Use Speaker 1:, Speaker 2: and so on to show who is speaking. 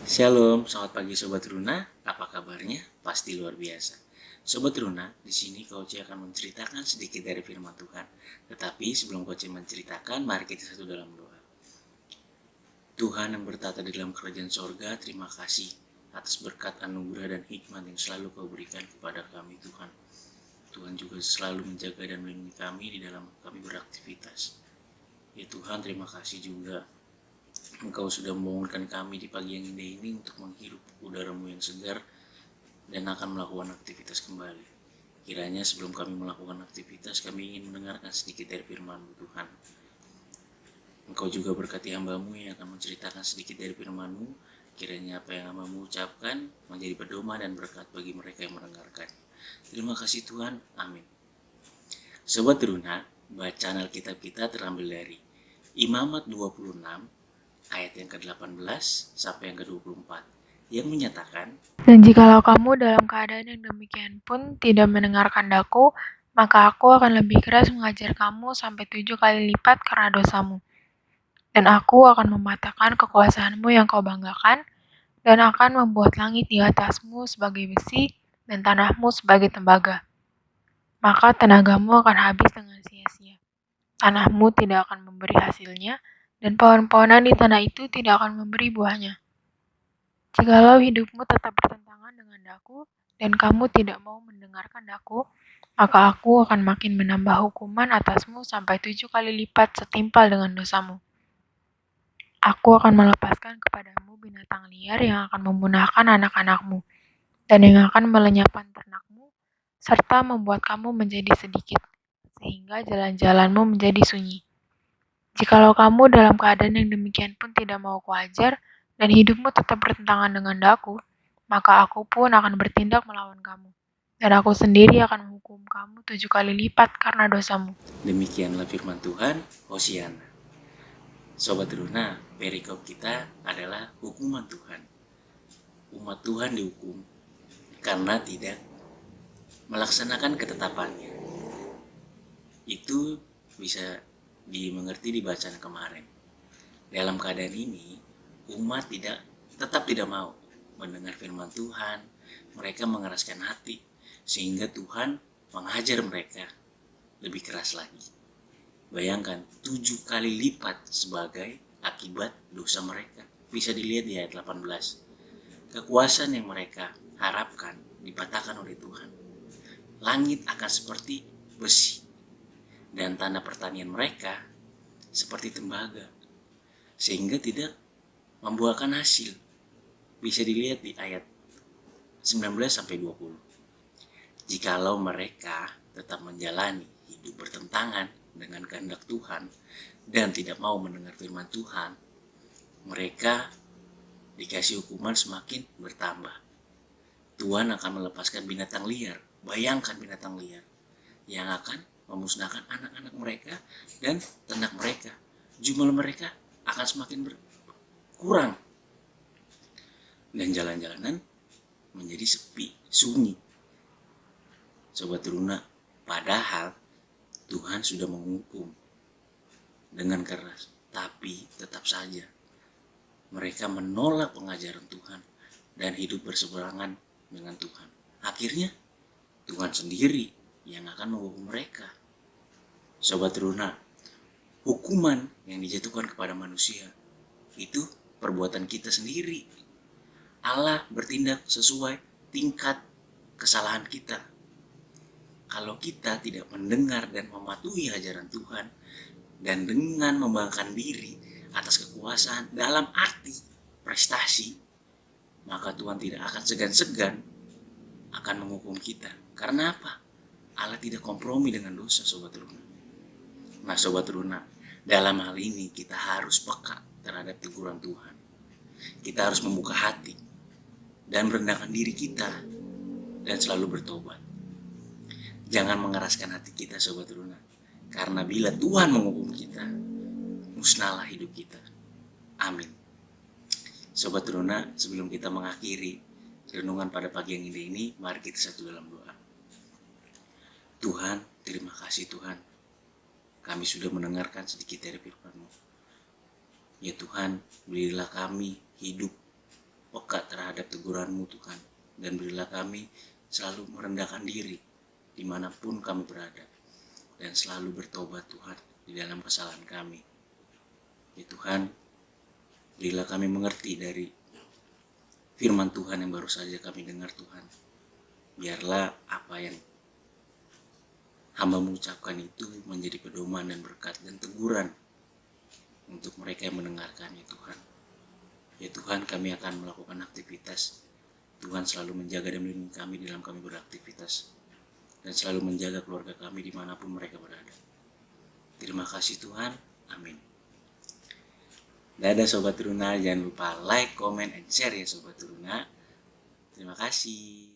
Speaker 1: Shalom, selamat pagi Sobat Runa. Apa kabarnya? Pasti luar biasa. Sobat Runa, di sini Coach akan menceritakan sedikit dari firman Tuhan. Tetapi sebelum Coach menceritakan, mari kita satu dalam doa. Tuhan yang bertata di dalam kerajaan sorga, terima kasih atas berkat anugerah dan hikmat yang selalu Kau berikan kepada kami Tuhan. Tuhan juga selalu menjaga dan melindungi kami di dalam kami beraktivitas. Ya Tuhan, terima kasih juga Engkau sudah membangunkan kami di pagi yang indah ini untuk menghirup udara-Mu yang segar dan akan melakukan aktivitas kembali. Kiranya sebelum kami melakukan aktivitas, kami ingin mendengarkan sedikit dari firman-Mu Tuhan. Engkau juga berkati hamba-Mu yang akan menceritakan sedikit dari firman-Mu. Kiranya apa yang hamba-Mu ucapkan menjadi pedoman dan berkat bagi mereka yang mendengarkan. Terima kasih Tuhan. Amin. Sobat Runa, bacaan Alkitab kita terambil dari Imamat 26 ayat yang ke-18 sampai yang ke-24 yang menyatakan,
Speaker 2: Dan jikalau kamu dalam keadaan yang demikian pun tidak mendengarkan daku, maka aku akan lebih keras mengajar kamu sampai 7 kali lipat karena dosamu. Dan aku akan mematahkan kekuasaanmu yang kau banggakan, dan akan membuat langit di atasmu sebagai besi, dan tanahmu sebagai tembaga. Maka tenagamu akan habis dengan sia-sia. Tanahmu tidak akan memberi hasilnya, dan pohon-pohonan di tanah itu tidak akan memberi buahnya. Jikalau hidupmu tetap bertentangan dengan daku, dan kamu tidak mau mendengarkan daku, maka aku akan makin menambah hukuman atasmu sampai 7 kali lipat setimpal dengan dosamu. Aku akan melepaskan kepadamu binatang liar yang akan memunahkan anak-anakmu, dan yang akan melenyapkan ternakmu, serta membuat kamu menjadi sedikit, sehingga jalan-jalanmu menjadi sunyi. Jikalau kamu dalam keadaan yang demikian pun tidak mau kuajar, dan hidupmu tetap bertentangan dengan daku, maka aku pun akan bertindak melawan kamu. Dan aku sendiri akan menghukum kamu 7 kali lipat karena dosamu.
Speaker 1: demikianlah firman Tuhan. Hosiana. Sobat Runa, perikop kita adalah hukuman Tuhan. Umat Tuhan dihukum karena tidak melaksanakan ketetapannya. Itu bisa dimengerti di bacaan kemarin. Dalam keadaan ini, umat tetap tidak mau mendengar firman Tuhan. Mereka mengeraskan hati, sehingga Tuhan menghajar mereka lebih keras lagi. Bayangkan 7 kali lipat sebagai akibat dosa mereka. Bisa dilihat di ayat 18. Kekuasaan yang mereka harapkan dipatahkan oleh Tuhan. Langit akan seperti besi, dan tanah pertanian mereka seperti tembaga, sehingga tidak membuahkan hasil. Bisa dilihat di ayat 19-20. Jikalau mereka tetap menjalani hidup bertentangan dengan kehendak Tuhan dan tidak mau mendengar firman Tuhan, mereka dikasih hukuman semakin bertambah. Tuhan akan melepaskan binatang liar. Bayangkan binatang liar yang akan memusnahkan anak-anak mereka dan ternak mereka. Jumlah mereka akan semakin berkurang dan jalan-jalanan menjadi sepi, sunyi. Sobat Runa, padahal Tuhan sudah menghukum dengan keras, tapi tetap saja mereka menolak pengajaran Tuhan dan hidup berseberangan dengan Tuhan. Akhirnya Tuhan sendiri yang akan menghukum mereka. Sobat Runa, hukuman yang dijatuhkan kepada manusia itu perbuatan kita sendiri. Allah bertindak sesuai tingkat kesalahan kita. Kalau kita tidak mendengar dan mematuhi ajaran Tuhan, dan dengan membanggakan diri atas kekuasaan dalam arti prestasi, maka Tuhan tidak akan segan-segan akan menghukum kita. Karena apa? Allah tidak kompromi dengan dosa, Sobat Runa. Nah Sobat Runa, dalam hal ini kita harus peka terhadap teguran Tuhan. Kita harus membuka hati dan merendahkan diri kita dan selalu bertobat. Jangan mengeraskan hati kita, Sobat Runa. Karena bila Tuhan menghukum kita, musnahlah hidup kita. Amin. Sobat Runa, sebelum kita mengakhiri renungan pada pagi yang indah ini, mari kita satu dalam doa. Tuhan, Terima kasih Tuhan, kami sudah mendengarkan sedikit dari firman-Mu. Ya Tuhan, berilah kami hidup peka terhadap teguran-Mu Tuhan, dan berilah kami selalu merendahkan diri dimanapun kami berada, dan selalu bertobat Tuhan di dalam kesalahan kami. Ya Tuhan, berilah kami mengerti dari firman Tuhan yang baru saja kami dengar Tuhan. Biarlah apa yang hamba mengucapkan itu menjadi pedoman dan berkat dan teguran untuk mereka yang mendengarkannya Tuhan. Ya Tuhan, kami akan melakukan aktivitas. Tuhan selalu menjaga dan melindungi kami dalam kami beraktivitas, dan selalu menjaga keluarga kami dimanapun mereka berada. Terima kasih Tuhan, amin. Dadah Sobat Teruna, jangan lupa like, comment, and share ya Sobat Teruna. Terima kasih.